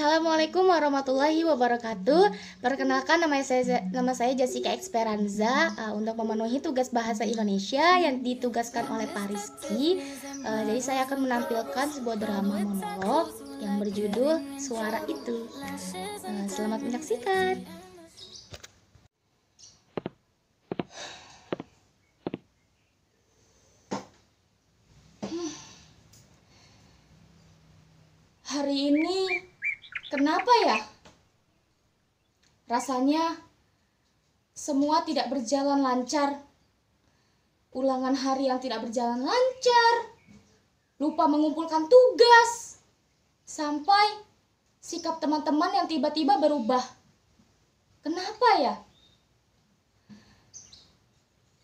Assalamualaikum warahmatullahi wabarakatuh. Perkenalkan, nama saya Jessica Esperanza. Untuk memenuhi tugas bahasa Indonesia yang ditugaskan oleh Pak Rizky, jadi saya akan menampilkan sebuah drama monolog yang berjudul Suara Itu. Selamat menyaksikan. Hari ini kenapa ya? Rasanya semua tidak berjalan lancar. Ulangan hari yang tidak berjalan lancar, lupa mengumpulkan tugas, sampai sikap teman-teman yang tiba-tiba berubah. Kenapa ya?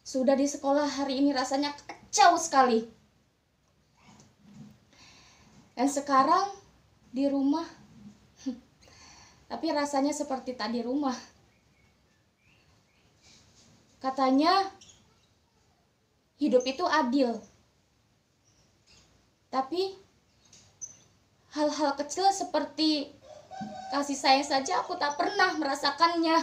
Sudah di sekolah hari ini rasanya kacau sekali. Dan sekarang di rumah, tapi rasanya seperti tak di rumah. Katanya hidup itu adil, tapi hal-hal kecil seperti kasih sayang saja aku tak pernah merasakannya.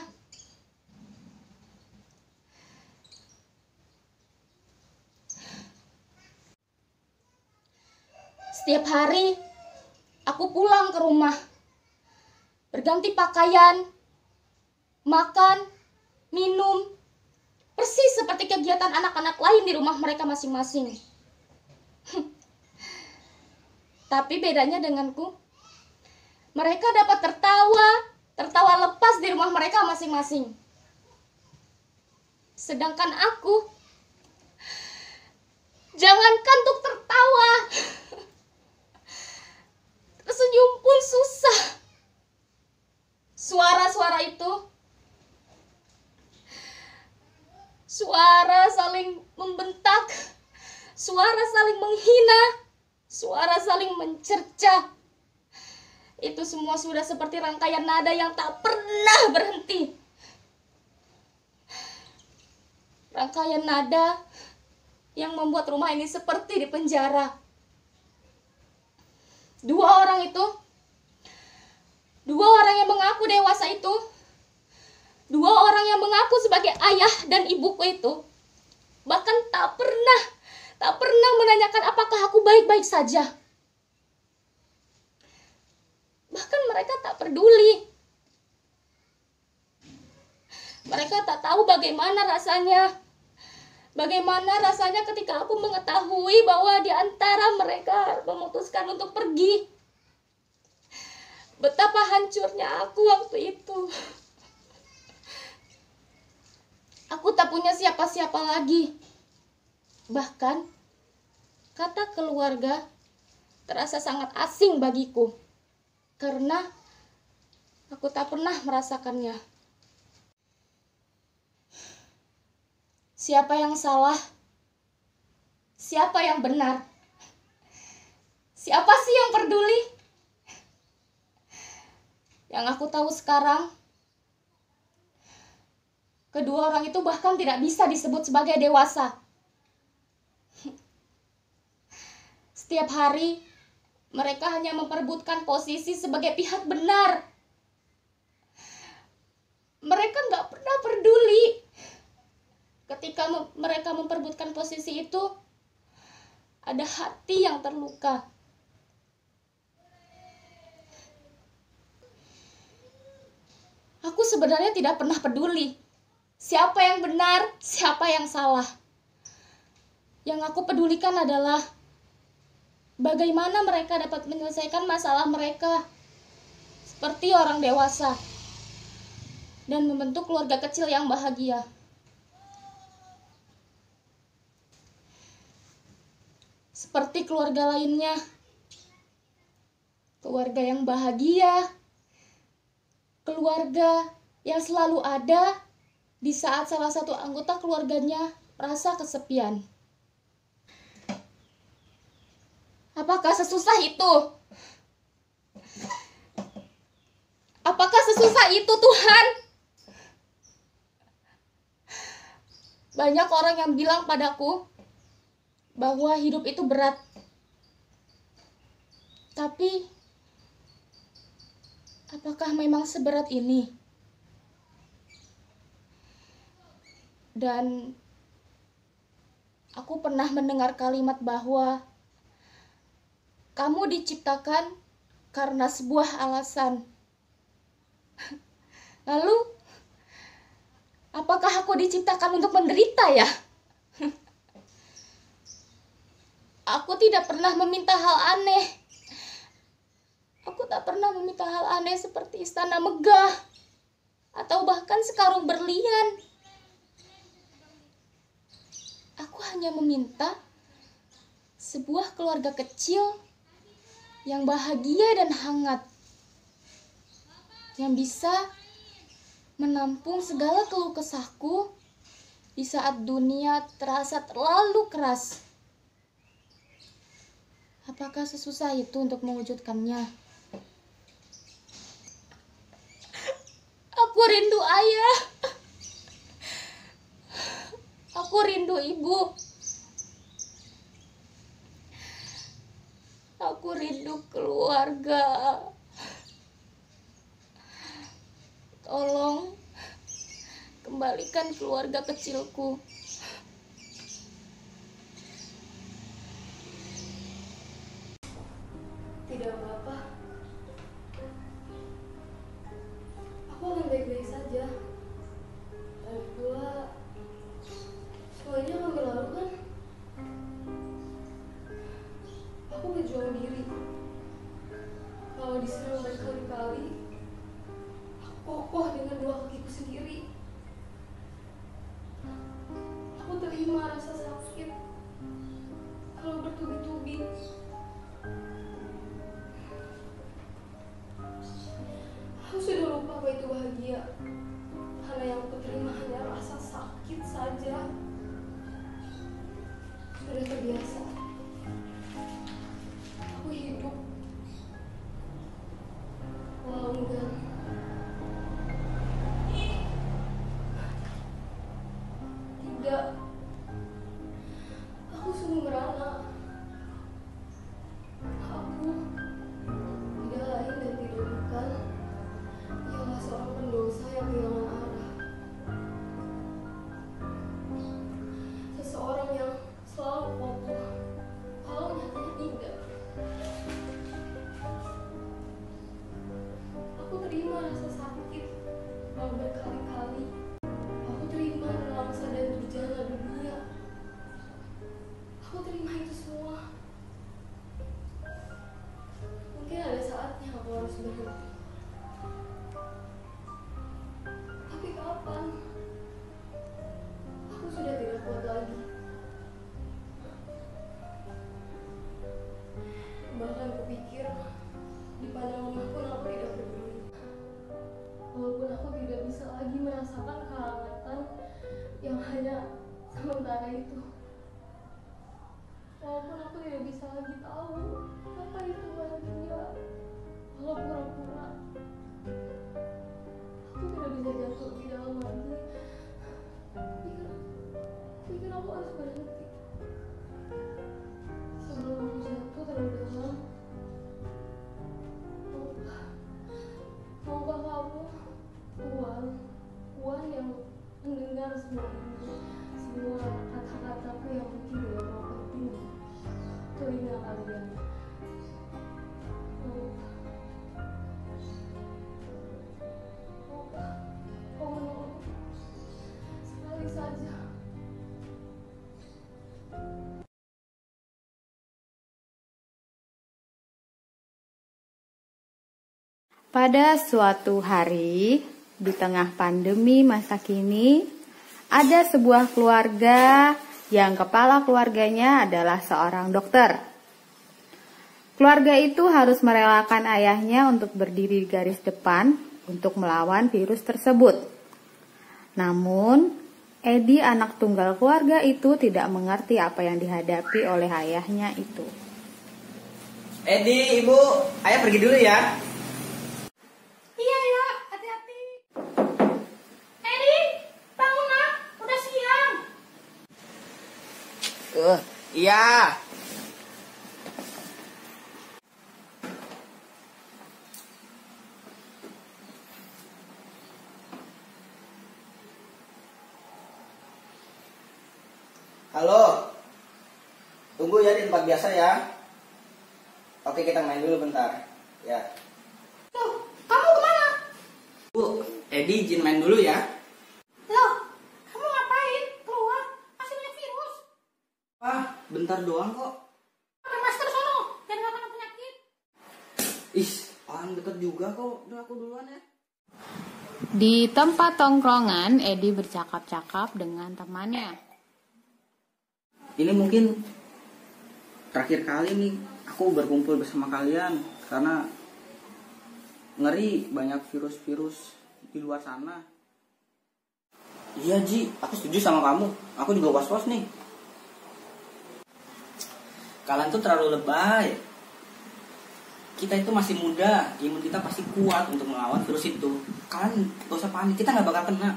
Setiap hari aku pulang ke rumah, berganti pakaian, makan, minum, persis seperti kegiatan anak-anak lain di rumah mereka masing-masing. Tapi bedanya denganku, mereka dapat tertawa lepas di rumah mereka masing-masing. Sedangkan aku, jangankan untuk tertawa, tersenyum pun susah. Suara-suara itu, suara saling membentak, suara saling menghina, suara saling mencerca, itu semua sudah seperti rangkaian nada yang tak pernah berhenti. Rangkaian nada yang membuat rumah ini seperti di penjara. Dua orang yang mengaku dewasa itu, dua orang yang mengaku sebagai ayah dan ibuku itu, bahkan tak pernah menanyakan apakah aku baik-baik saja. Bahkan mereka tak peduli. Mereka tak tahu bagaimana rasanya ketika aku mengetahui bahwa di antara mereka memutuskan untuk pergi. Betapa hancurnya aku waktu itu. Aku tak punya siapa-siapa lagi. Bahkan kata keluarga terasa sangat asing bagiku, karena aku tak pernah merasakannya. Siapa yang salah? Siapa yang benar? Siapa sih yang peduli? Yang aku tahu sekarang, kedua orang itu bahkan tidak bisa disebut sebagai dewasa. Setiap hari, mereka hanya memperebutkan posisi sebagai pihak benar. Mereka nggak pernah peduli. Ketika mereka memperebutkan posisi itu, ada hati yang terluka. Aku sebenarnya tidak pernah peduli siapa yang benar, siapa yang salah. Yang aku pedulikan adalah bagaimana mereka dapat menyelesaikan masalah mereka seperti orang dewasa dan membentuk keluarga kecil yang bahagia. Seperti keluarga lainnya, keluarga yang bahagia, keluarga yang selalu ada di saat salah satu anggota keluarganya merasa kesepian. Apakah sesusah itu? Apakah sesusah itu, Tuhan? Banyak orang yang bilang padaku bahwa hidup itu berat. Tapi Apakah memang seberat ini? Dan aku pernah mendengar kalimat bahwa kamu diciptakan karena sebuah alasan. Lalu, apakah aku diciptakan untuk menderita ya? Aku tidak pernah meminta hal aneh. Aku tak pernah meminta hal aneh seperti istana megah atau bahkan sekarung berlian. Aku hanya meminta sebuah keluarga kecil yang bahagia dan hangat, yang bisa menampung segala keluh kesahku di saat dunia terasa terlalu keras. Apakah sesusah itu untuk mewujudkannya? Aku rindu ayah. Aku rindu ibu. Aku rindu keluarga. Tolong kembalikan keluarga kecilku. Tidak apa-apa. Aku akan baik-baik saja. Dan pula semuanya akan berlalu kan? Aku berjuang diri. Kalau diserang berkali-kali, aku kokoh dengan dua kakiku sendiri. Aku terima rasa sakit kalau bertubi-tubi. Aku sudah lupa apa itu bahagia, karena yang aku terima hanya rasa sakit saja. Sudah terbiasa. Aku hidup walau enggan. Tidak, aku sungguh merana. Aku tidak lain dan tidak bukan ialah seorang pendosa yang kehilangan arah. Seseorang yang selalu kokoh, kalau nyatanya tidak. Aku terima rasa sakit walau berkali-kali. Aku terima nelangsa dan durjana dunia. Aku terima itu semua. Mungkin ada saatnya aku harus berhenti. Tapi kapan? Aku sudah tidak kuat lagi. Bahkan kupikir di pandang rumah pun aku tidak peduli. Walaupun aku tidak bisa lagi merasakan kehangatan yang hanya sementara itu. Walaupun aku tidak bisa lagi tahu apa itu bahagia, walau pura-pura. Aku tidak bisa jatuh lebih dalam lagi. Pikir aku harus berhenti. Sebelum aku jatuh terlalu dalam, maukah kamu, Tuan yang mendengar semua ini, semua kata-kataku yang mungkin tidak mau penting telinga kalian. Maukah kau menolongku sekali saja? Pada suatu hari, di tengah pandemi masa kini, ada sebuah keluarga yang kepala keluarganya adalah seorang dokter. Keluarga itu harus merelakan ayahnya untuk berdiri di garis depan untuk melawan virus tersebut. Namun, Edi, anak tunggal keluarga itu, tidak mengerti apa yang dihadapi oleh ayahnya itu. Edi, Ibu, ayah pergi dulu ya. Iya ya, hati-hati. Edi, bangun nak, udah siang. Iya. Tunggu ya di tempat biasa ya. Oke, kita main dulu bentar. Ya. Loh, kamu kemana? Bu, Edi izin main dulu ya. Loh, kamu ngapain? Keluar, masih banyak virus. Bentar doang kok. Pakai masker sono, biar nggak kena penyakit. Ih, orang deket juga kok. Udah aku duluan ya. Di tempat tongkrongan, Edi bercakap-cakap dengan temannya. Ini mungkin terakhir kali nih aku berkumpul bersama kalian karena ngeri banyak virus-virus di luar sana. Iya Ji, aku setuju sama kamu. Aku juga was-was nih. Kalian tuh terlalu lebay. Kita itu masih muda, imun kita pasti kuat untuk melawan virus itu. Kalian gak usah panik, kita gak bakal kena.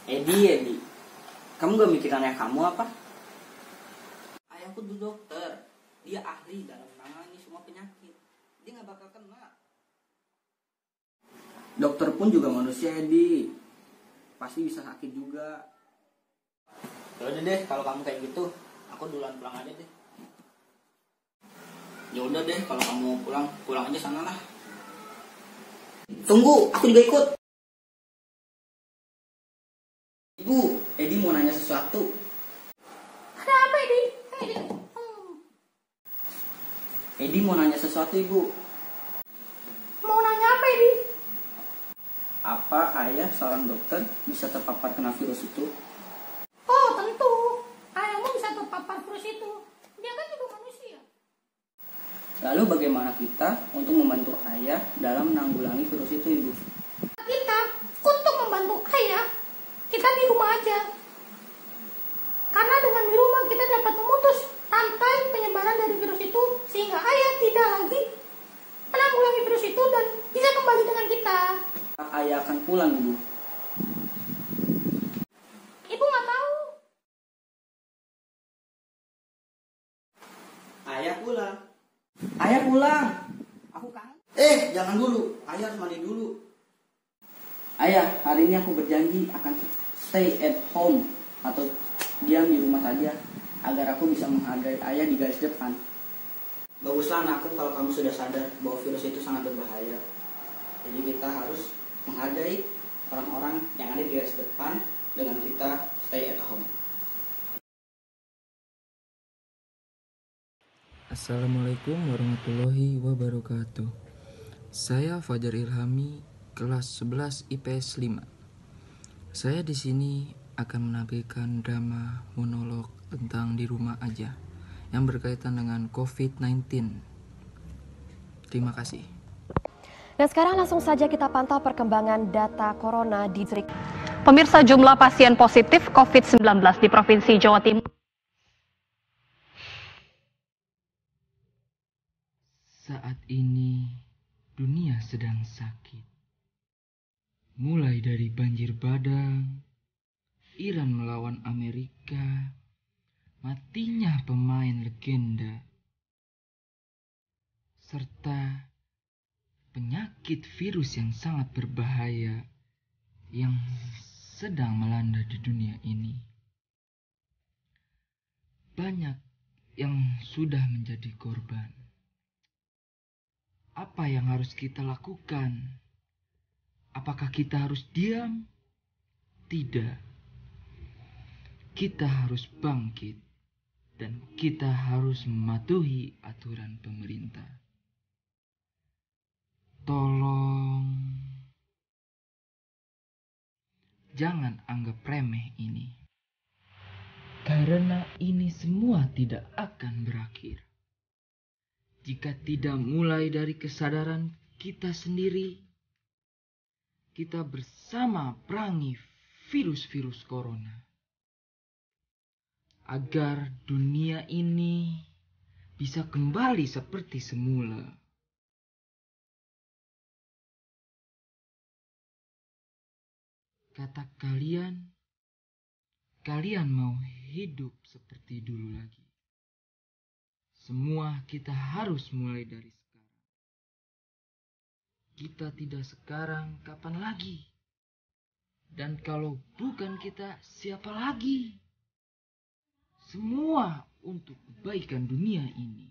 Edi, kamu gak mikirin ayah kamu apa? Ayahku tuh dokter, dia ahli dalam menangani semua penyakit. Dia gak bakal kena. Dokter pun juga manusia, Edi. Pasti bisa sakit juga. Yaudah deh, kalau kamu kayak gitu, aku duluan pulang aja deh. Ya udah deh, kalau kamu pulang aja sana lah. Tunggu, aku juga ikut. Ibu, Edi mau nanya sesuatu. Ada apa, Edi? Edi. Edi mau nanya sesuatu, Ibu. Mau nanya apa, Edi? Apa ayah seorang dokter bisa terpapar kena virus itu? Oh, tentu. Ayahmu bisa terpapar virus itu. Dia kan juga manusia. Lalu bagaimana kita untuk membantu ayah dalam menanggulangi virus itu, Ibu? Kita untuk membantu ayah, kita di rumah aja. Karena dengan di rumah kita dapat memutus rantai penyebaran dari virus itu sehingga ayah tidak lagi menanggulangi virus itu dan bisa kembali dengan kita. Ayah akan pulang, Ibu. Ibu nggak tahu. Ayah pulang. Ayah pulang. Aku kangen. Jangan dulu. Ayah harus mandi dulu. Ayah, hari ini aku berjanji akan stay at home atau diam di rumah saja agar aku bisa menghargai ayah di garis depan. Baguslah anakku kalau kamu sudah sadar bahwa virus itu sangat berbahaya. Jadi kita harus menghargai orang-orang yang ada di garis depan dengan kita stay at home. Assalamualaikum warahmatullahi wabarakatuh. Saya Fajar Ilhami, kelas 11 IPS 5. Saya di sini akan menampilkan drama monolog tentang di rumah aja yang berkaitan dengan COVID-19. Terima kasih. Dan sekarang langsung saja kita pantau perkembangan data corona di Zrik. Pemirsa, jumlah pasien positif COVID-19 di Provinsi Jawa Timur. Saat ini dunia sedang sakit. Mulai dari banjir bandang, Iran melawan Amerika, matinya pemain legenda, serta penyakit virus yang sangat berbahaya yang sedang melanda di dunia ini. Banyak yang sudah menjadi korban. Apa yang harus kita lakukan? Apakah kita harus diam? Tidak. Kita harus bangkit dan kita harus mematuhi aturan pemerintah. Tolong jangan anggap remeh ini. Karena ini semua tidak akan berakhir jika tidak mulai dari kesadaran kita sendiri. Kita bersama perangi virus-virus corona agar dunia ini bisa kembali seperti semula. Kata kalian mau hidup seperti dulu lagi. Semua kita harus mulai dari sekarang. Kita tidak sekarang, kapan lagi? Dan kalau bukan kita, siapa lagi? Semua untuk kebaikan dunia ini.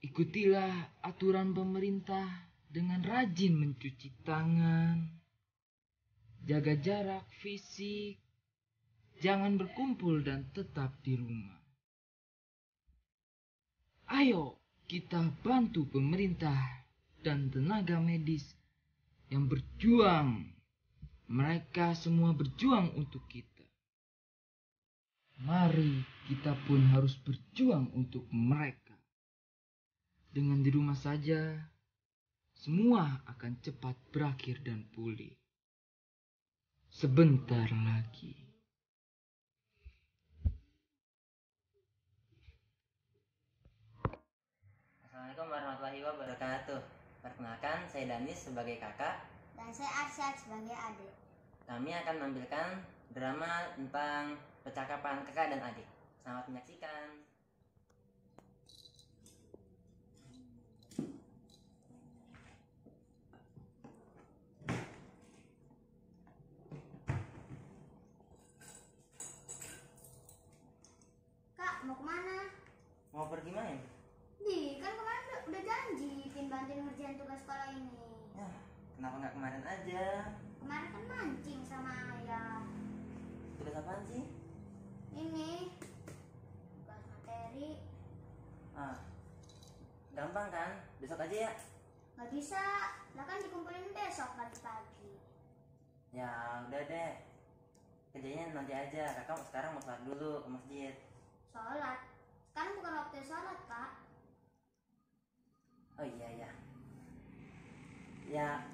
Ikutilah aturan pemerintah dengan rajin mencuci tangan, jaga jarak fisik, jangan berkumpul dan tetap di rumah. Ayo kita bantu pemerintah dan tenaga medis yang berjuang. Mereka semua berjuang untuk kita. Mari kita pun harus berjuang untuk mereka. Dengan di rumah saja, semua akan cepat berakhir dan pulih. Sebentar lagi. Assalamualaikum warahmatullahi wabarakatuh. Perkenalkan, saya Danis sebagai kakak. Dan saya Arsyad sebagai adik. Kami akan menampilkan drama tentang percakapan kakak dan adik. Selamat menyaksikan. Kak, mau kemana? Mau pergi main? Kan kemarin udah janji tim bantuin ngerjain tugas sekolah ini. Ya, kenapa nggak kemarin aja? Kemarin kan mancing sama ayah. Tugas apaan sih? Ini tugas materi. Gampang kan? Besok aja ya? Gak bisa, lah kan dikumpulin besok pagi-pagi. Ya udah deh. Kerjanya nanti aja. Kakak sekarang mau sholat dulu ke masjid. Sholat? Sekarang bukan waktu sholat, Kak. Oh iya ya.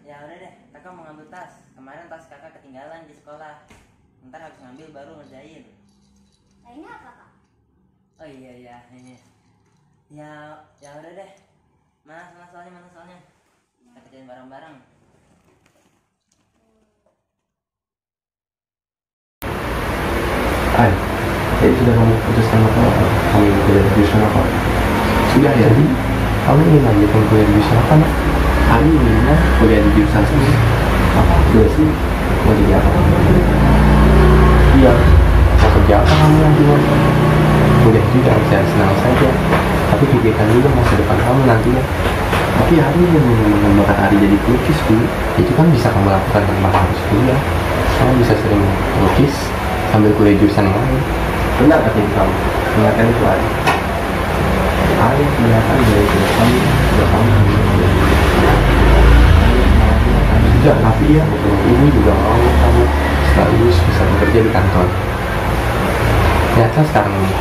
Ya udah deh. Kakak mau ngambil tas. Kemarin tas kakak ketinggalan di sekolah. Ntar habis ngambil baru ngerjain. Nah ini apa, Kak? Oh iya ya ini. Ya udah deh. Mana soalnya? Kita kerjain bareng-bareng. Hai, jadi sudah kamu putuskan apa? Kamu ingin kuliah di jurusan apa? Sudah ya, jadi kamu ingin lanjutkan kuliah di jurusan apa? Kami inginnya kuliah di jurusan seni. Apa? Gue sih mau jadi apa? Iya, mau kerja apa kamu nanti? Kuliah itu jangan senang saja, tapi pikirkan juga masa depan kamu nantinya. Tapi hari yang mengembangkan hari jadi pelukis dulu, itu kan bisa kamu lakukan tanpa harus kuliah. Kamu bisa sering melukis sambil kuliah jurusan yang lain. Benar kata ibu kamu, mengingatkan itu hari. Hari kelihatan dari jurusan sudah kamu sudah, tapi ya ibu juga mau kamu sekaligus bisa bekerja di kantor. Ternyata sekarang ini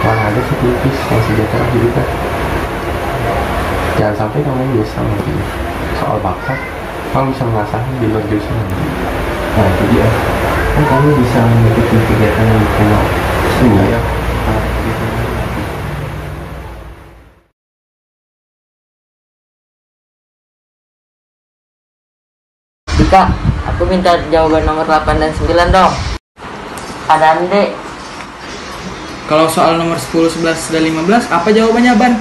mana ada sih pelukis yang sejahtera hidupnya. Jangan sampai kamu menyesal nanti soal bakat kamu bisa mengasahnya di luar jurusan. Nah itu dia, kan kamu bisa mengikuti kegiatan yang dikenal seni ya. Dika, aku minta jawaban nomor 8 dan 9 dong. Ada Dek. Kalau soal nomor 10, 11, dan 15, apa jawabannya, Ban?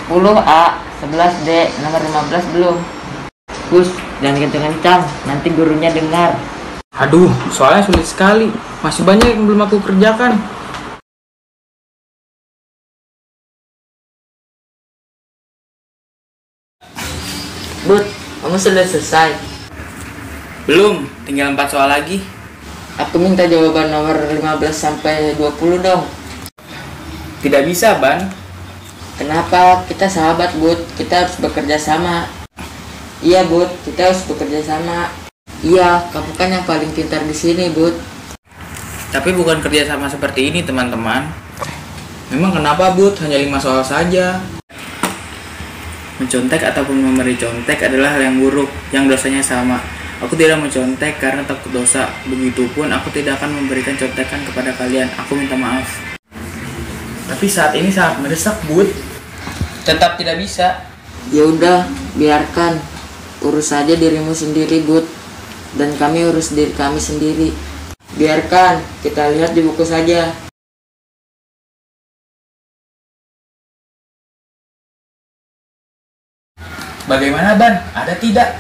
10A, 11D, nomor 15 belum. Gus, jangan kencang-kencang, nanti gurunya dengar. Aduh, soalnya sulit sekali. Masih banyak yang belum aku kerjakan. Bud, kamu sudah selesai? Belum, tinggal 4 soal lagi. Aku minta jawaban nomor 15 sampai 20 dong. Tidak bisa, Ban. Kenapa? Kita sahabat, Bud. Kita harus bekerja sama. Iya, Bud. Kita harus bekerja sama. Iya, kamu kan yang paling pintar di sini, Bud. Tapi bukan kerja sama seperti ini, teman-teman. Memang kenapa, Bud? Hanya 5 soal saja. Mencontek ataupun memberi contek adalah hal yang buruk, yang dosanya sama. Aku tidak mencontek karena takut dosa. Begitupun aku tidak akan memberikan contekan kepada kalian. Aku minta maaf. Tapi saat ini sangat mendesak, Bud. Tetap tidak bisa. Ya udah, biarkan. Urus saja dirimu sendiri, Bud. Dan kami urus diri kami sendiri. Biarkan, kita lihat di buku saja. Bagaimana, Ban? Ada tidak?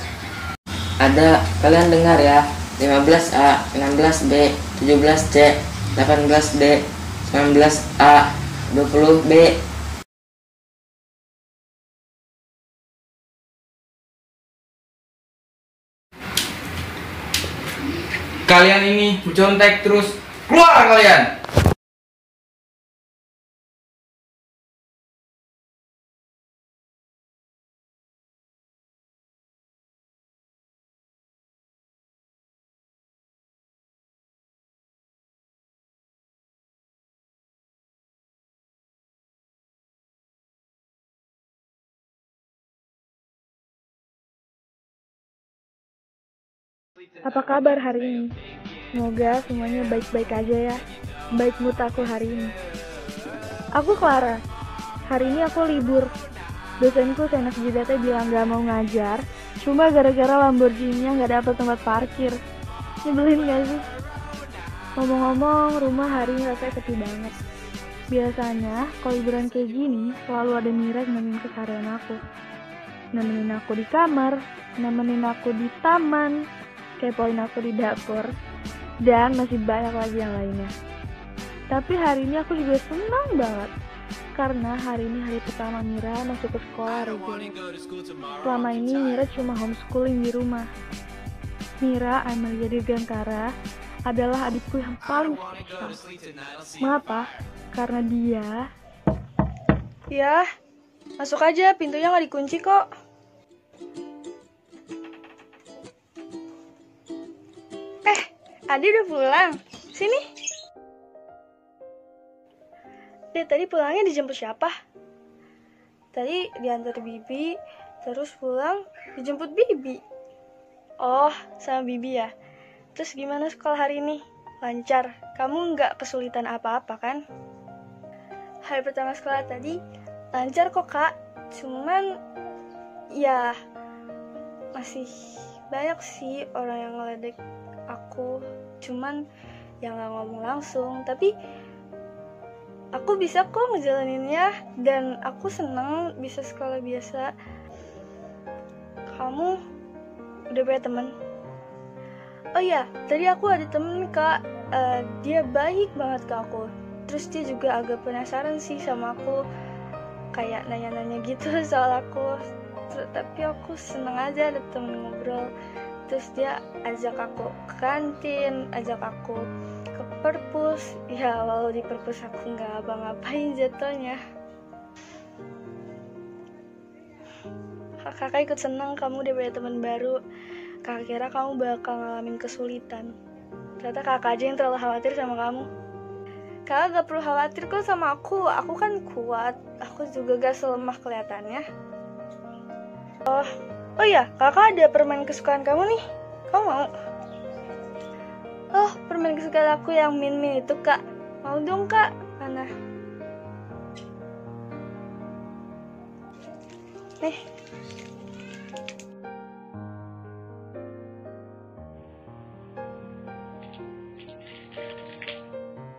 Ada, kalian dengar ya. 15A, 16B, 17C, 18D, 19A, 20B. Kalian ini mencontek terus, keluar kalian! Apa kabar hari ini? Semoga semuanya baik-baik aja ya. Baik mood aku hari ini. Aku Clara. Hari ini aku libur. Dosenku Senas Jidatnya bilang gak mau ngajar, cuma gara-gara Lamborghini-nya gak dapat tempat parkir. Nyebelin gak sih? Ngomong-ngomong, rumah hari ini rasanya sepi banget. Biasanya, kalau liburan kayak gini, selalu ada Mira yang nemenin keseharian aku. Nemenin aku di kamar, nemenin aku di taman, kepoin aku di dapur, dan masih banyak lagi yang lainnya. Tapi hari ini aku juga senang banget, karena hari ini hari pertama Mira masuk ke sekolah reguler. Selama ini Mira cuma homeschooling di rumah. Mira Amalia Dirgantara adalah adikku yang paling spesial. Mengapa? Karena dia... Ya, masuk aja, pintunya nggak dikunci kok. Adi udah pulang. Sini. Dia tadi pulangnya dijemput siapa? Tadi diantar Bibi, terus pulang dijemput Bibi. Oh, sama Bibi ya. Terus gimana sekolah hari ini? Lancar? Kamu nggak kesulitan apa-apa kan? Hari pertama sekolah tadi lancar kok Kak. Cuman ya masih banyak sih orang yang ngeledek aku, cuman yang gak ngomong langsung, tapi aku bisa kok ngejalaninnya dan aku seneng bisa sekolah biasa. Kamu udah punya temen? Oh iya, tadi aku ada temen Kak, dia baik banget ke aku. Terus dia juga agak penasaran sih sama aku, kayak nanya-nanya gitu soal aku. Tapi aku seneng aja ada temen ngobrol. Terus dia ajak aku ke kantin, ajak aku ke perpus. Ya walau di perpus aku nggak apa-ngapain jatuhnya. Kakak ikut senang kamu udah punya teman baru. Kakak kira kamu bakal ngalamin kesulitan. Ternyata kakak aja yang terlalu khawatir sama kamu. Kakak gak perlu khawatir kok sama aku kan kuat. Aku juga gak selemah kelihatannya. Oh iya, kakak ada permen kesukaan kamu nih. Kamu mau? Oh, permen kesukaan aku yang min-min itu Kak. Mau dong Kak? Mana? Nih.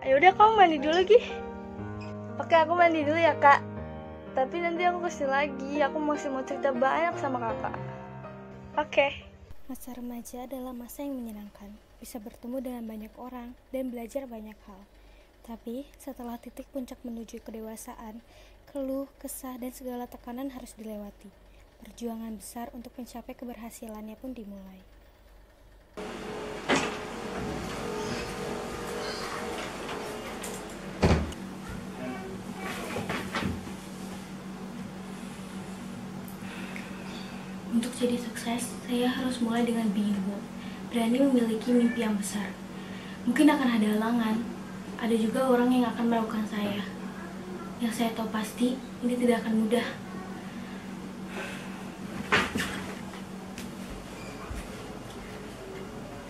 Yaudah kamu mandi dulu Gi. Oke, aku mandi dulu ya Kak. Tapi nanti aku kesini lagi, aku masih mau cerita banyak sama kakak. Oke. Masa remaja adalah masa yang menyenangkan, bisa bertemu dengan banyak orang dan belajar banyak hal. Tapi setelah titik puncak menuju kedewasaan, keluh, kesah, dan segala tekanan harus dilewati. Perjuangan besar untuk mencapai keberhasilannya pun dimulai. Untuk jadi sukses, saya harus mulai dengan being bold, berani memiliki mimpi yang besar. Mungkin akan ada halangan, ada juga orang yang akan meragukan saya. Yang saya tahu pasti, ini tidak akan mudah.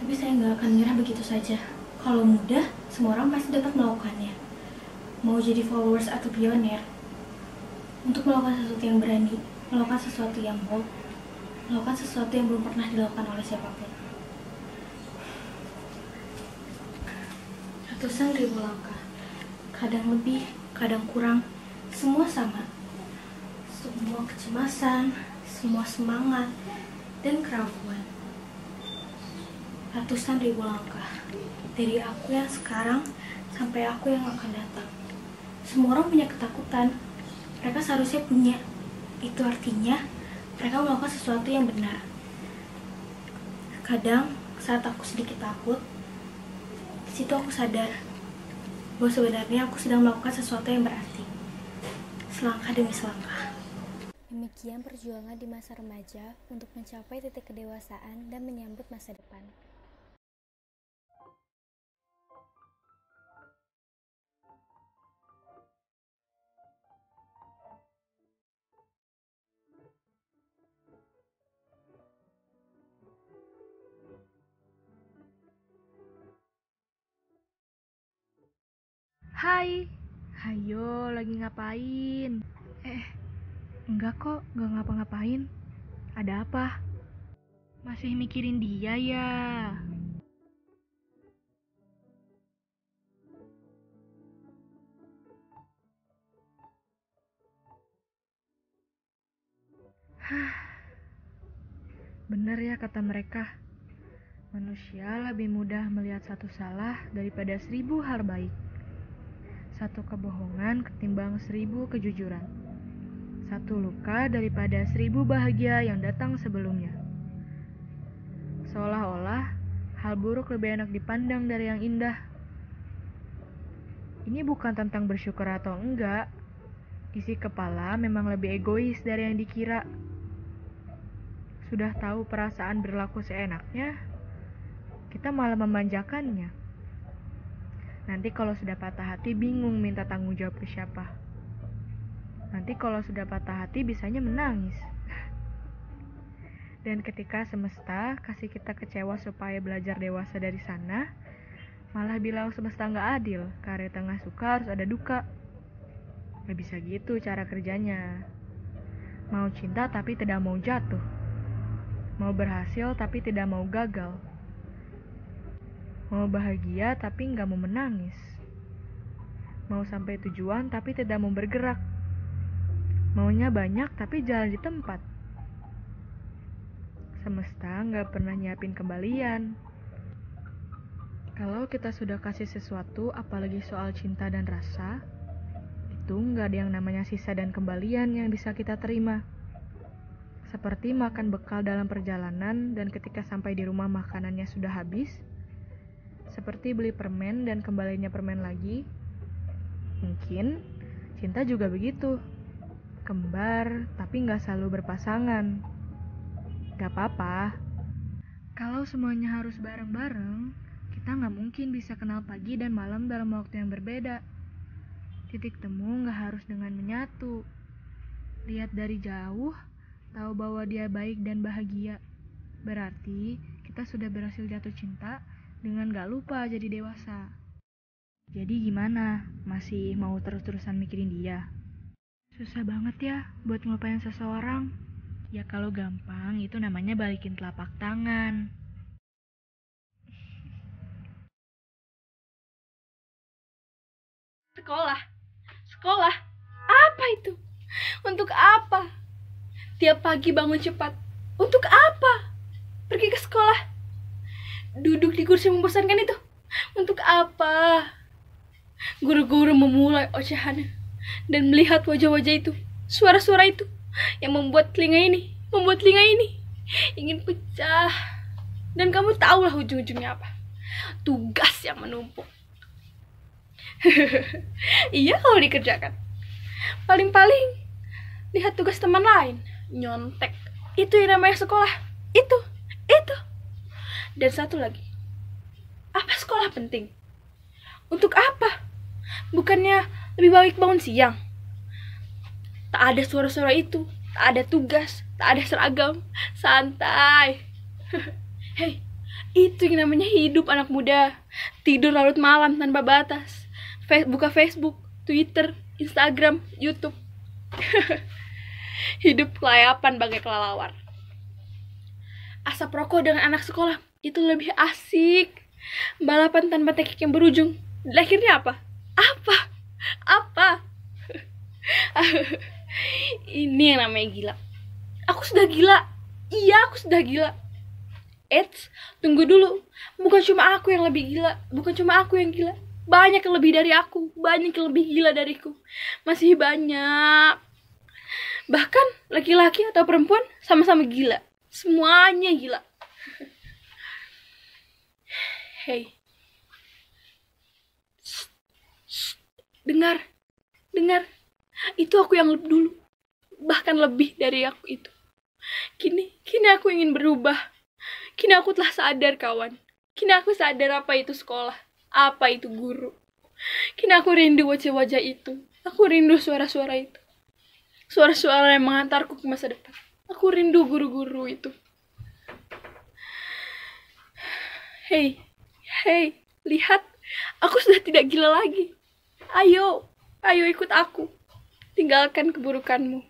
Tapi saya nggak akan menyerah begitu saja. Kalau mudah, semua orang pasti dapat melakukannya. Mau jadi followers atau pioner, untuk melakukan sesuatu yang berani, melakukan sesuatu yang bold, melakukan sesuatu yang belum pernah dilakukan oleh siapapun. Ratusan ribu langkah, kadang lebih, kadang kurang, semua sama. Semua kecemasan, semua semangat, dan keraguan. Ratusan ribu langkah, dari aku yang sekarang sampai aku yang akan datang. Semua orang punya ketakutan. Mereka seharusnya punya. Itu artinya mereka melakukan sesuatu yang benar. Kadang saat aku sedikit takut, di situ aku sadar bahwa sebenarnya aku sedang melakukan sesuatu yang berarti. Selangkah demi selangkah. Demikian perjuangan di masa remaja untuk mencapai titik kedewasaan dan menyambut masa depan. Hai, hayo lagi ngapain? Enggak kok, enggak ngapa-ngapain. Ada apa? Masih mikirin dia ya? Bener ya kata mereka, manusia lebih mudah melihat satu salah daripada 1000 hal baik. Satu kebohongan ketimbang 1000 kejujuran. Satu luka daripada 1000 bahagia yang datang sebelumnya. Seolah-olah hal buruk lebih enak dipandang dari yang indah. Ini bukan tentang bersyukur atau enggak. Isi kepala memang lebih egois dari yang dikira. Sudah tahu perasaan berlaku seenaknya, kita malah memanjakannya. Nanti kalau sudah patah hati bingung minta tanggung jawab ke siapa. Nanti kalau sudah patah hati bisanya menangis. Dan ketika semesta kasih kita kecewa supaya belajar dewasa dari sana, malah bilang semesta nggak adil, karena tengah suka harus ada duka. Gak bisa gitu cara kerjanya. Mau cinta tapi tidak mau jatuh. Mau berhasil tapi tidak mau gagal. Mau bahagia tapi nggak mau menangis. Mau sampai tujuan tapi tidak mau bergerak. Maunya banyak tapi jalan di tempat. Semesta nggak pernah nyiapin kembalian. Kalau kita sudah kasih sesuatu, apalagi soal cinta dan rasa, itu nggak ada yang namanya sisa dan kembalian yang bisa kita terima. Seperti makan bekal dalam perjalanan dan ketika sampai di rumah makanannya sudah habis. Seperti beli permen dan kembalinya permen lagi. Mungkin cinta juga begitu. Kembar, tapi nggak selalu berpasangan. Gak apa-apa. Kalau semuanya harus bareng-bareng, kita nggak mungkin bisa kenal pagi dan malam dalam waktu yang berbeda. Titik temu nggak harus dengan menyatu. Lihat dari jauh, tahu bahwa dia baik dan bahagia. Berarti kita sudah berhasil jatuh cinta dengan gak lupa jadi dewasa. Jadi gimana? Masih mau terus-terusan mikirin dia? Susah banget ya buat ngelupain seseorang. Ya kalau gampang itu namanya balikin telapak tangan. Sekolah, apa itu? Untuk apa? Tiap pagi bangun cepat, untuk apa? Pergi ke sekolah, duduk di kursi membosankan itu, untuk apa? Guru-guru memulai ocehannya dan melihat wajah-wajah itu, suara-suara itu yang membuat telinga ini ingin pecah. Dan kamu tahulah ujung-ujungnya apa? Tugas yang menumpuk. Iya kalau dikerjakan. Paling-paling lihat tugas teman lain, nyontek. Itu yang namanya sekolah. Itu. Dan satu lagi. Apa sekolah penting? Untuk apa? Bukannya lebih baik bangun siang? Tak ada suara-suara itu, tak ada tugas, tak ada seragam, santai. Hei, itu yang namanya hidup anak muda. Tidur larut malam tanpa batas. Buka Facebook, Twitter, Instagram, YouTube. Hidup kelayapan bagai kelelawar. Asap rokok dengan anak sekolah itu lebih asik. Balapan tanpa teknik yang berujung. Dan akhirnya apa? Apa? Ini yang namanya gila. Aku sudah gila. Iya, aku sudah gila. Eits, tunggu dulu. Bukan cuma aku yang lebih gila. Bukan cuma aku yang gila. Banyak yang lebih dari aku, banyak yang lebih gila dariku. Masih banyak. Bahkan laki-laki atau perempuan sama-sama gila. Semuanya gila. Hey. Dengar. Itu aku yang dulu. Bahkan lebih dari aku itu. Kini aku ingin berubah. Kini aku telah sadar, kawan. Kini aku sadar apa itu sekolah. Apa itu guru. Kini aku rindu wajah-wajah itu. Aku rindu suara-suara itu. Suara-suara yang mengantarku ke masa depan. Aku rindu guru-guru itu. Hey, lihat. Aku sudah tidak gila lagi. Ayo ikut aku. Tinggalkan keburukanmu.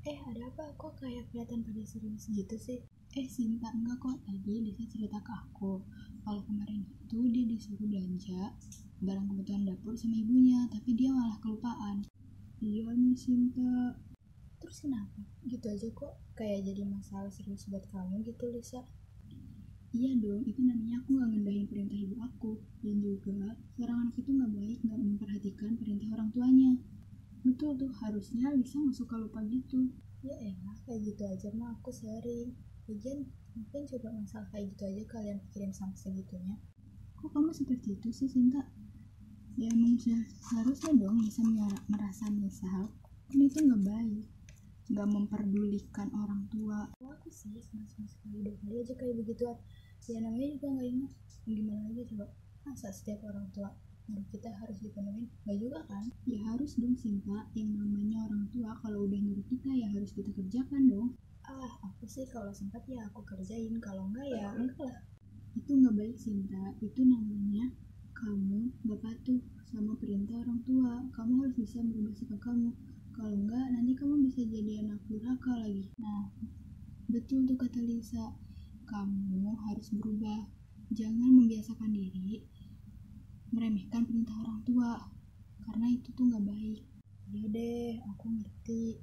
Ada apa? Kok kayak kelihatan pada serius gitu sih? Sinta, enggak kok. Tadi Lisa cerita ke aku kalau kemarin itu dia disuruh belanja barang kebutuhan dapur sama ibunya, tapi dia malah kelupaan. Iya nih Sinta. Terus kenapa? Gitu aja kok kayak jadi masalah serius buat kamu gitu, Lisa. Iya dong, itu namanya aku gak ngendahin perintah ibu aku. Dan juga seorang anak itu gak baik gak memperhatikan perintah orang tuanya. Betul tuh, harusnya Lisa gak suka lupa gitu. Ya elah, kayak gitu aja mah aku sering. Lagian mungkin coba masalah kayak gitu aja kalian pikirin sampai segitunya. Kok kamu seperti itu sih, Sinta? Ya emang harusnya dong bisa merasa menyesal. Ini tuh gak baik, gak memperdulikan orang tua. Aku sih sama sekali 2 kali aja kayak begituan. Ya namanya juga gak ingat. Gimana lagi coba? Masa setiap orang tua kita harus dipenuhin? Gak juga kan? Ya harus dong Sinta. Yang namanya orang tua kalau udah nyuruh kita ya harus kita kerjakan dong. Aku sih kalau sempat ya aku kerjain. Kalau enggak ya enggak lah. Itu gak baik Sinta. Itu namanya kamu gak patuh sama perintah orang tua. Kamu harus bisa merubah sikap kamu. Kalau enggak nanti kamu bisa jadi anak durhaka lagi. Nah, betul tuh kata Lisa. Kamu harus berubah. Jangan membiasakan diri meremehkan perintah orang tua. Karena itu tuh gak baik. Iya deh, aku ngerti.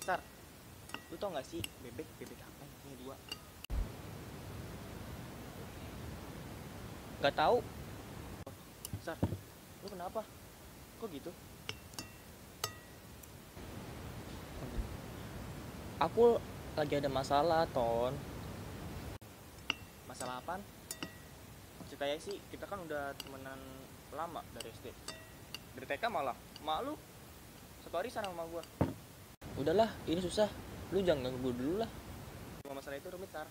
Sar, lu tau gak sih bebek apa yang punya 2? Gak tahu. Sar, lu kenapa? Kok gitu? Aku lagi ada masalah, Ton. Masalah apaan? Ceritanya sih kita kan udah temenan lama dari SD. Dari TK malah. Mak lu satu hari sana sama gua. Udahlah, ini susah. Lu jangan ganggu gue dulu lah. Cuma masalah itu rumit, Sar.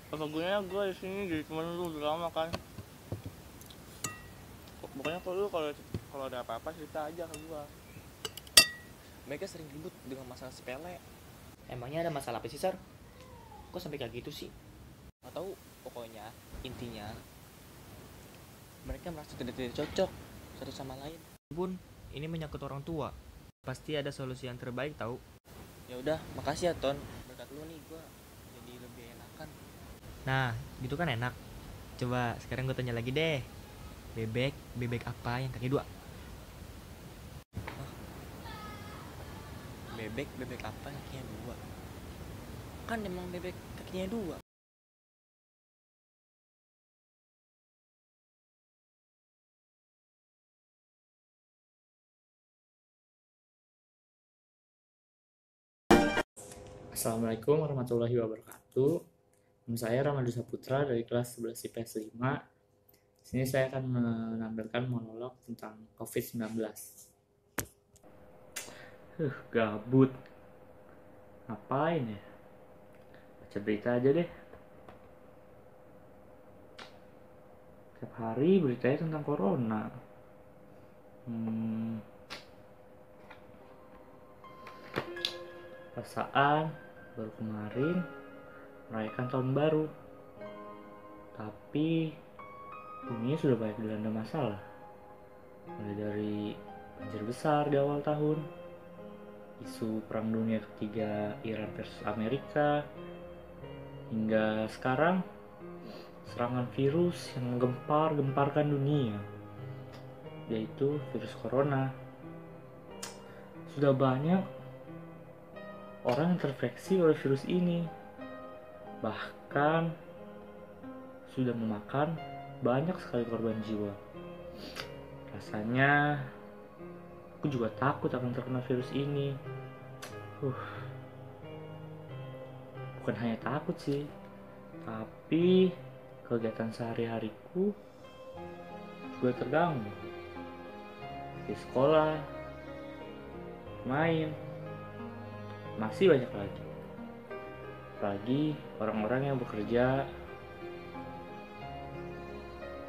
Apa gunanya gue di sini jadi temen lu udah lama kan? Pokoknya kalau ada apa-apa cerita aja ke gue. Mereka sering ribut dengan masalah sepele. Emangnya ada masalah apa sih, Sar? Kok sampai kayak gitu sih? Gak tahu, pokoknya intinya mereka merasa tidak cocok satu sama lain. Bun, ini menyangkut orang tua. Pasti ada solusi yang terbaik tahu. Ya udah, makasih ya Ton. Berkat lu nih gua jadi lebih enakan. Nah, gitu kan enak. Coba sekarang gue tanya lagi deh. Bebek apa yang kaki 2? Bebek apa yang kakinya 2? Kan emang bebek kakinya 2. Assalamualaikum warahmatullahi wabarakatuh. Nama saya Ramadhan Saputra dari kelas 11 IPS 5. Di sini saya akan menampilkan monolog tentang COVID-19. Gabut. Ngapain ya? Baca berita aja deh. Tiap hari beritanya tentang corona. Perasaan baru kemarin merayakan tahun baru. Tapi dunia sudah banyak dilanda masalah. Mulai dari banjir besar di awal tahun, isu perang dunia ketiga Iran versus Amerika, hingga sekarang serangan virus yang menggempar-gemparkan dunia, yaitu virus corona. Sudah banyak orang yang terinfeksi oleh virus ini, bahkan sudah memakan banyak sekali korban jiwa. Rasanya aku juga takut akan terkena virus ini. Bukan hanya takut sih, tapi kegiatan sehari-hariku juga terganggu. Di sekolah, main, masih banyak lagi. Apalagi orang-orang yang bekerja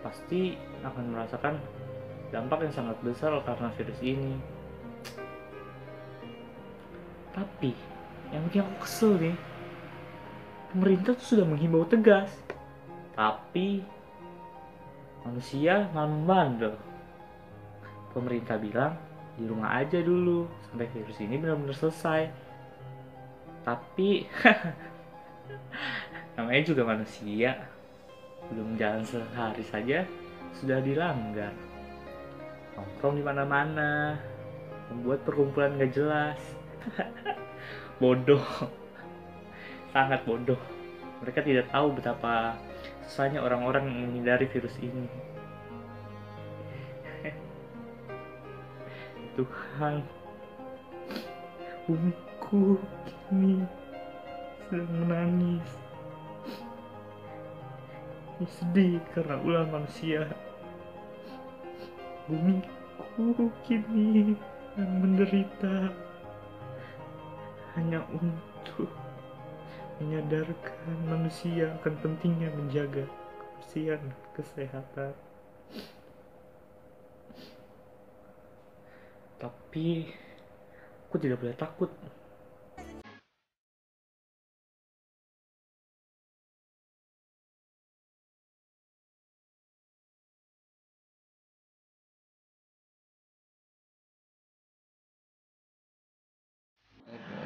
pasti akan merasakan dampak yang sangat besar karena virus ini. Tapi yang bikin aku kesel nih, pemerintah tuh sudah menghimbau tegas, tapi manusia malah membandel. Pemerintah bilang di rumah aja dulu sampai virus ini benar-benar selesai. Tapi namanya juga manusia, belum jalan sehari saja sudah dilanggar. Nongkrong di mana-mana, membuat perkumpulan gak jelas. Bodoh, sangat bodoh. Mereka tidak tahu betapa susahnya orang-orang menghindari virus ini. Tuhan, bumiku kini sedang menangis. Sedih karena ulah manusia. Bumiku kini yang menderita hanya untuk menyadarkan manusia akan pentingnya menjaga kebersihan dan kesehatan. Tapi aku tidak boleh takut.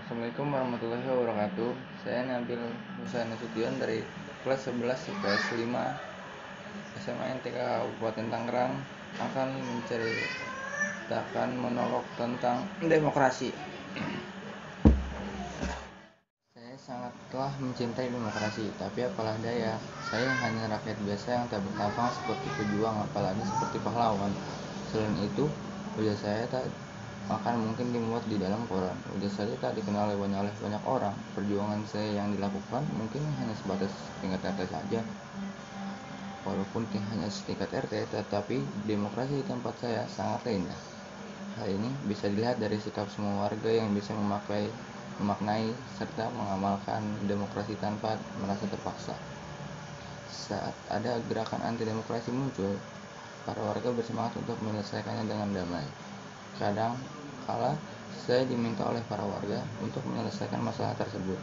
Assalamualaikum warahmatullahi wabarakatuh. Saya Nabil Musa Nasution dari kelas 11 IPS 5 SMA NTK Kabupaten Tangerang akan menceritakan monolog tentang demokrasi. Saya sangatlah mencintai demokrasi, tapi apalah daya, saya hanya rakyat biasa yang tak bertampang seperti pejuang, apalagi seperti pahlawan. Selain itu, wajah saya tak akan mungkin dimuat di dalam koran. Wajah saya tak dikenal oleh banyak orang. Perjuangan saya yang dilakukan mungkin hanya sebatas tingkat RT saja. Walaupun hanya setingkat RT, tetapi demokrasi di tempat saya sangat indah. Hal ini bisa dilihat dari sikap semua warga yang bisa memaknai serta mengamalkan demokrasi tanpa merasa terpaksa. Saat ada gerakan anti demokrasi muncul, para warga bersemangat untuk menyelesaikannya dengan damai. Kadang kala saya diminta oleh para warga untuk menyelesaikan masalah tersebut.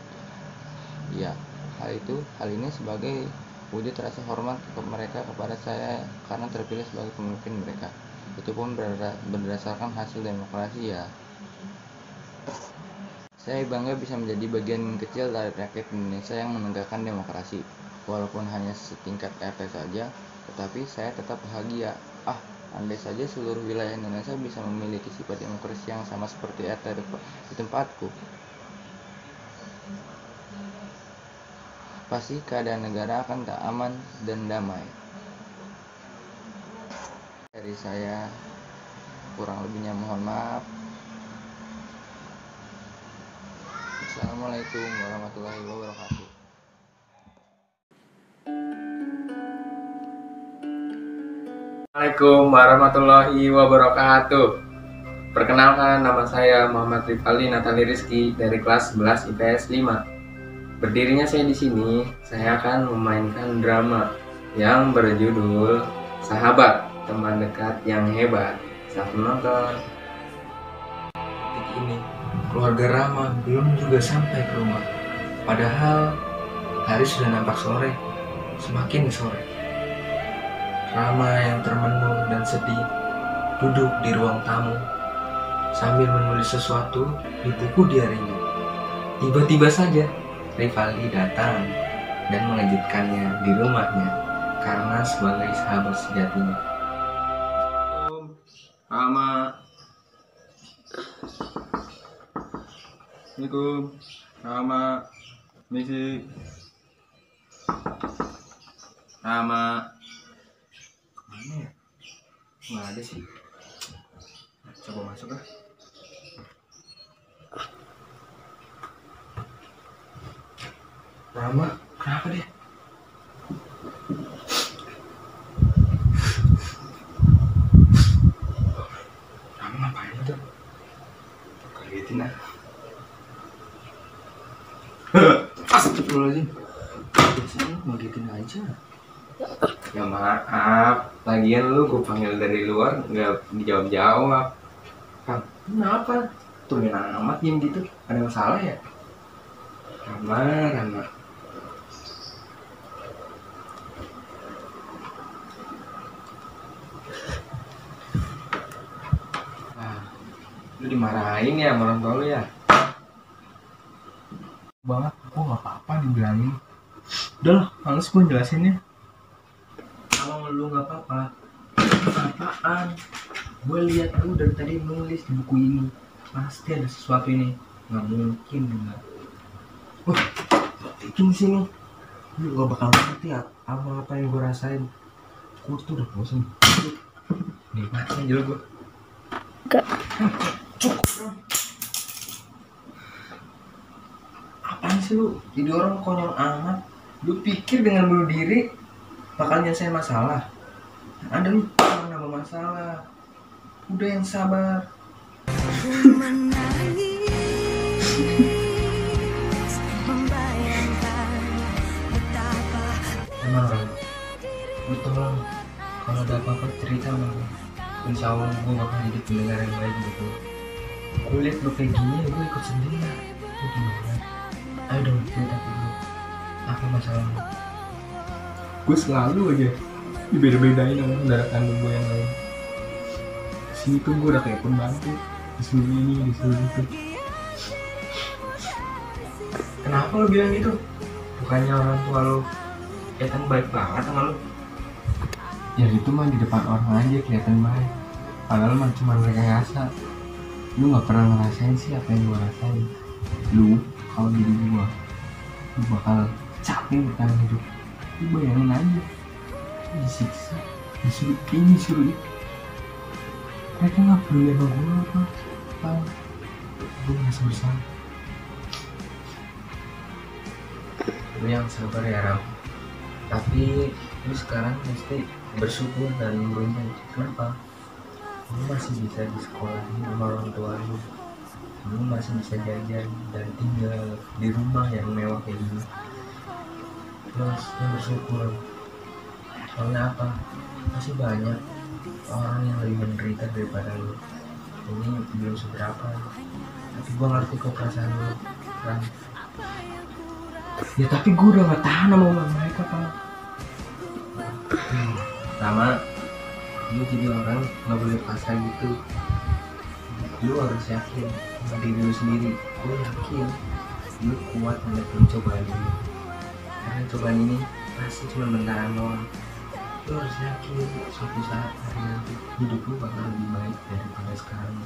Ya, hal ini sebagai wujud rasa hormat mereka kepada saya karena terpilih sebagai pemimpin mereka. Itu pun berdasarkan hasil demokrasi ya. Saya bangga bisa menjadi bagian kecil dari rakyat Indonesia yang menegakkan demokrasi. Walaupun hanya setingkat RT saja, tetapi saya tetap bahagia. Andai saja seluruh wilayah Indonesia bisa memiliki sifat demokrasi yang sama seperti RT di tempatku, pasti keadaan negara akan tak aman dan damai. Dari saya, kurang lebihnya mohon maaf. Assalamualaikum warahmatullahi wabarakatuh. Assalamualaikum warahmatullahi wabarakatuh. Perkenalkan, nama saya Muhammad Rifali Natali Rizky dari kelas 11 IPS 5. Berdirinya saya di sini, saya akan memainkan drama yang berjudul Sahabat, Teman Dekat yang Hebat. Selamat menonton. Detik ini, keluarga Rama belum juga sampai ke rumah. Padahal Hari sudah nampak sore, semakin sore. Rama yang termenung dan sedih duduk di ruang tamu sambil menulis sesuatu di buku diarinya. Tiba-tiba saja Rivaldi datang dan mengejutkannya di rumahnya karena sebagai sahabat sejatinya. Rama. Assalamualaikum. Rama. Misi. Rama. Mana ya? Nggak ada sih. Coba masuk lah. Rama, kenapa deh? Rama ngapain tuh? Kagetin ah. Astagfirullahaladzim. Biasanya ngagetin aja. Ya maaf, lagian lu gue panggil dari luar nggak dijawab-jawab. Kang, kenapa? Tumben amat diem gitu. Ada masalah ya? Rama. Lu dimarahin ya sama orang tua lu ya? Banget, aku gak apa-apa dibilangin. Udah lah, males gue jelasinnya. Kalau lu gak apa-apa, apaan? Gue lihat lu dari tadi nulis di buku ini. Pasti ada sesuatu ini. Gak mungkin enggak. Bikin sini. Lu gak bakal ngerti apa yang gue rasain. Gue tuh udah bosan. Nikmatin aja gue. Gak. Cukup dong. Apaan sih lu? Jadi orang konyol amat. Lu pikir dengan bunuh diri bakal nyelesain masalah? Ada lu malah nambah masalah. Udah yang sabar. Emang lu tolong kalau ada apa-apa cerita sama gue. Insya Allah gue bakal jadi pendengar yang baik gitu. Gue liat lu kayak gini, gue ikut sedih lah. Lu gimana? Ayo dong cerita ke gue. Apa masalah lu? Gue selalu aja dibeda-bedain sama saudara kandung gue yang lain. Sini tuh gue udah kayak pembantu, disuruh ini, disuruh itu. Kenapa lu bilang gitu? Bukannya orang tua lu kelihatan baik banget sama lu? Ya itu mah di depan orang aja kelihatan baik. Padahal mah cuma mereka ngerasa. Lu gak pernah ngerasain sih apa yang gue rasain. Lu kalau jadi gue, lu bakal capek bertahan hidup. Lu bayangin aja, disiksa, disuruh ini, disuruh itu. Mereka gak peduli sama gue apa. Gue masih bersalah. Lu yang sabar ya Ram. Tapi lu sekarang mesti bersyukur dan beruntung. Kenapa? Lu masih bisa di sekolahin sama orang tua lu. Lu masih bisa jajan dan tinggal di rumah yang mewah kayak gini. Terus lu bersyukur. Soalnya apa? Masih banyak orang yang lebih menderita daripada lu. Ini belum seberapa. Tapi gua ngerti kok perasaan lu, Ram. Ya tapi gue udah gak tahan sama uang mereka, Pak. Rama, lu jadi orang gak boleh pasrah gitu. Lu harus yakin sama diri lu sendiri. Gue yakin lu kuat menghadapi cobaan ini. Karena cobaan ini pasti cuma bentaran doang. Lu harus yakin suatu saat hari nanti hidup lu bakal lebih baik daripada sekarang.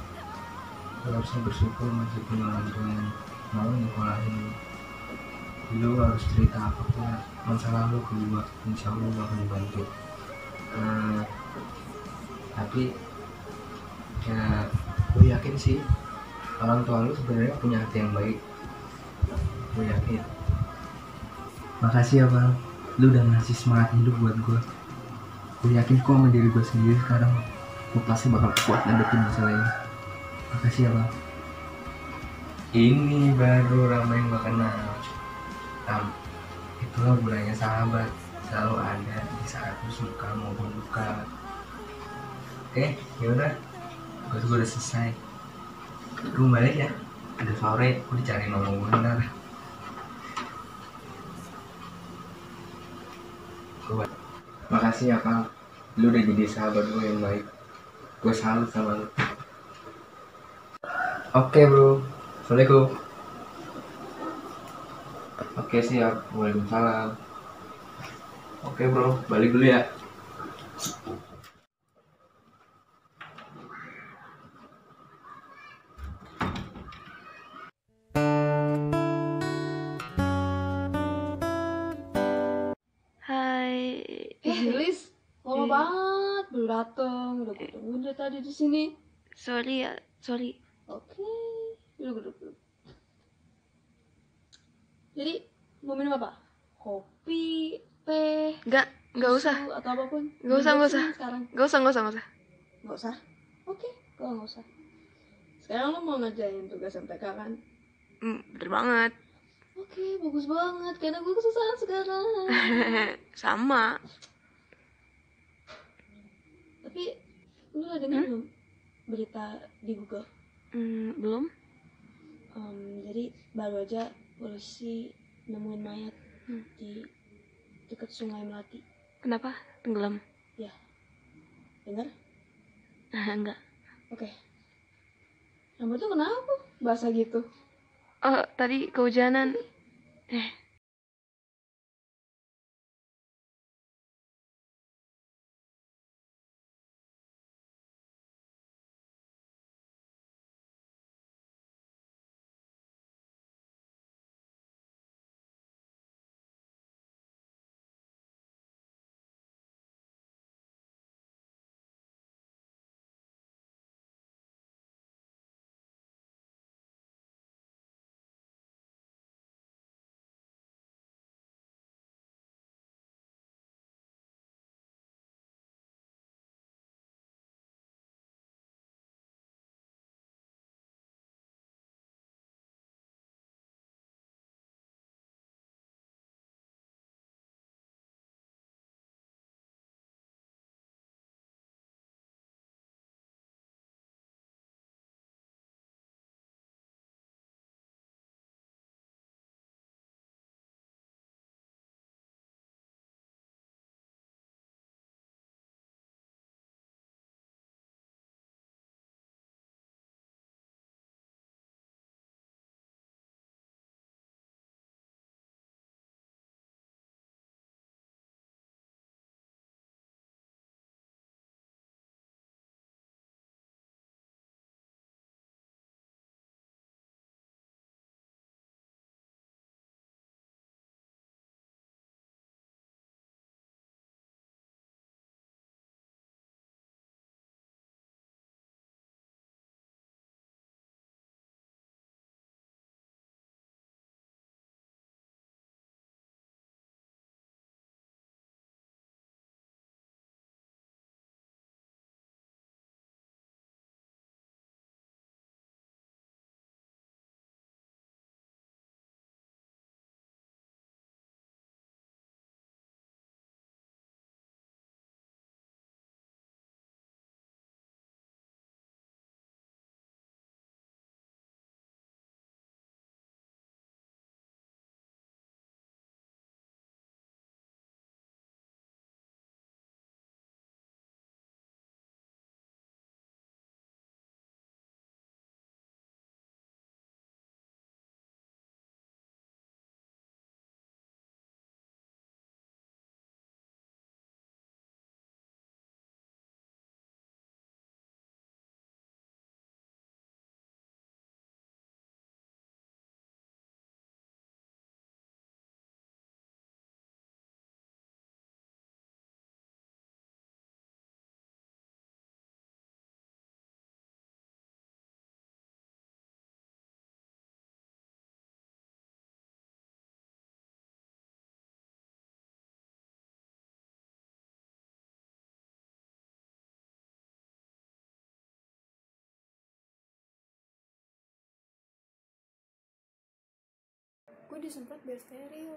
Lu harusnya bersyukur masih punya orang tua yang mau nyekolahin lu. Lu harus cerita apapun masalah lu ke gua, insya Allah gua akan dibantu. Tapi ya gue yakin sih orang tua lu sebenarnya punya hati yang baik. Gue yakin. Makasih ya Bang, lu udah ngasih semangat hidup buat gue. Gue yakin kok sama diri gue sendiri sekarang gue pasti bakal kuat ngadepin masalah ini. Makasih ya Bang. Ini baru Rama yang gue kenal. Itulah gunanya sahabat, selalu ada di saat lu suka maupun duka. Oke, yaudah, gue udah selesai. Gue balik ya, udah sore, gue dicari nolong gue ntar. gue. Makasih ya Kang, lu udah jadi sahabat gue yang baik. Gue salut sama lu. Oke bro, assalamualaikum. Oke siap, waalaikumsalam. Oke bro, balik dulu ya. Hai. Lilis, lama banget belum dateng. Udah gue tungguin dari tadi di sini. Sorry ya, sorry. Oke, duduk. Jadi mau minum apa? Kopi, teh? Nggak usah. Atau apapun? Nggak usah. Sekarang. Nggak usah. Nggak usah? Oke, kalau nggak usah. Sekarang lo mau ngerjain tugas MTK kan? Bener banget. Oke, bagus banget. Karena gue kesusahan sekarang. Sama. Tapi lu ada denger belum berita di Google? Belum. Jadi baru aja polisi nemuin mayat di dekat Sungai Melati. Kenapa? Tenggelam? Ya. Dengar? Enggak. Oke. Rambut tuh kenapa? Basah gitu. Oh, tadi kehujanan. Gue disemprot biar steril.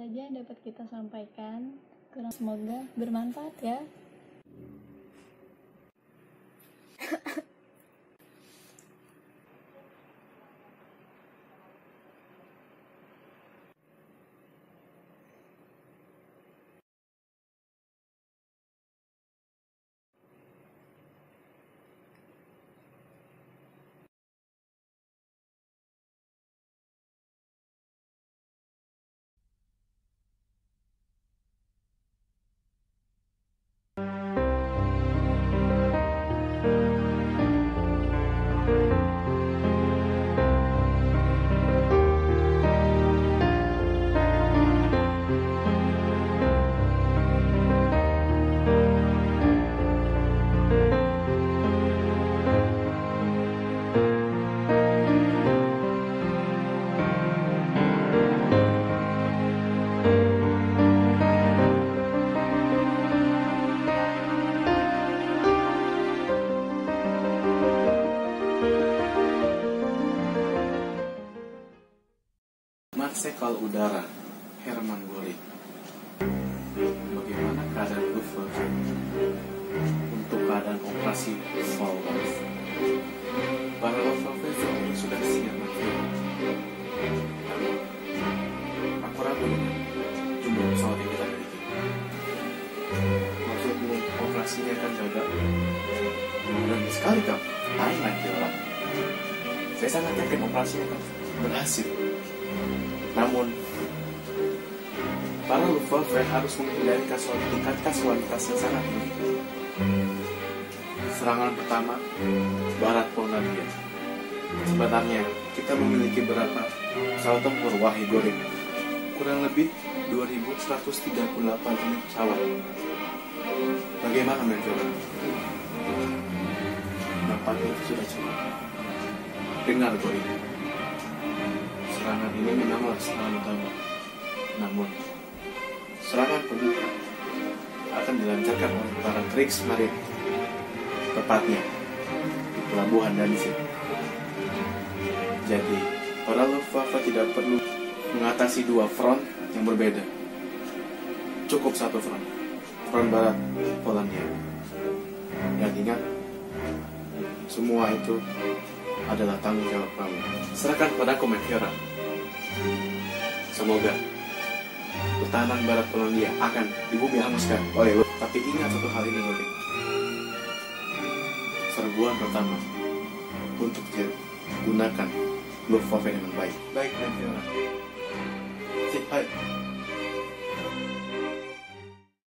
saja yang dapat kita sampaikan. Semoga bermanfaat ya. Marsekal Udara Herman Goring. Bagaimana keadaan Luftwaffe untuk keadaan operasi Fall Earth? Para Luftwaffe sudah siap maksimal. Aku ragu dengan jumlah pesawat yang kita miliki. Maksudmu operasinya akan gagal? Mudah sekali kau. Lain lagi orang. Saya sangat yakin operasinya akan berhasil. Namun, para Luftwaffe harus menghindari tingkat kasualitas yang sangat tinggi. Serangan pertama, Barat Polandia. Sebenarnya, kita memiliki berapa pesawat tempur, wahai Goring? Kurang lebih 2.138 unit pesawat. Bagaimana mencoba? Nampaknya itu sudah cukup. Dengar, Goring. Serangan ini memanglah serangan utama. Namun, serangan pembuka akan dilancarkan oleh para Kriegsmarine, tepatnya di pelabuhan Danzig. Jadi, para Luftwaffe tidak perlu mengatasi dua front yang berbeda. Cukup satu front, front barat Polandia. Dan ingat, semua itu adalah tanggung jawab kamu. Serahkan padaku, Meteora. Semoga pertahanan barat Polandia akan di bumi hanguskan oleh lo. Tapi ingat satu hal ini, Goring. Serbuan pertama untuk gunakan Luftwaffe dengan baik. Baik, Meteora. Hai.